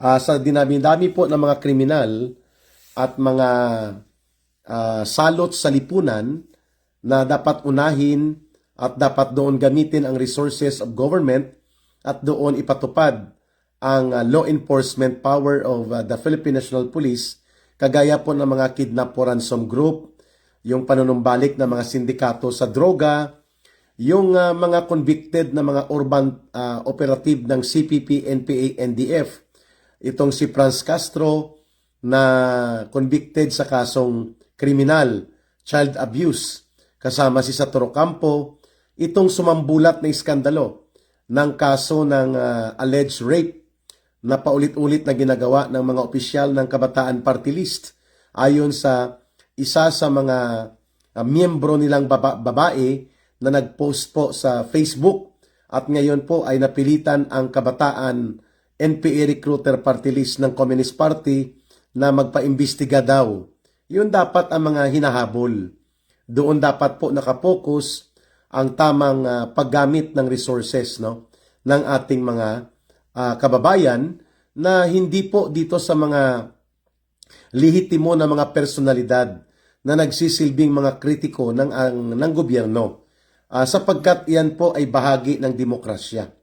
Sa dinami-dami po ng mga kriminal at mga salot sa lipunan na dapat unahin at dapat doon gamitin ang resources of government at doon ipatupad ang law enforcement power of the Philippine National Police, kagaya po ng mga kidnap o ransom group, yung panunumbalik ng mga sindikato sa droga, yung mga convicted na mga urban operative ng CPP, NPA, NDF, itong si Franz Castro na convicted sa kasong kriminal, child abuse, kasama si Saturo Campo, itong sumambulat na iskandalo ng kaso ng alleged rape na paulit-ulit na ginagawa ng mga opisyal ng Kabataan Party List ayon sa isa sa mga miyembro nilang babae na nag-post po sa Facebook, at ngayon po ay napilitan ang Kabataan NPA Recruiter Party List ng Communist Party na magpaimbestiga daw. Yun dapat ang mga hinahabol. Doon dapat po nakapokus ang tamang paggamit ng resources, no, ng ating mga kababayan, na hindi po dito sa mga lihitimo na mga personalidad na nagsisilbing mga kritiko ng gobyerno, sapagkat yan po ay bahagi ng demokrasya.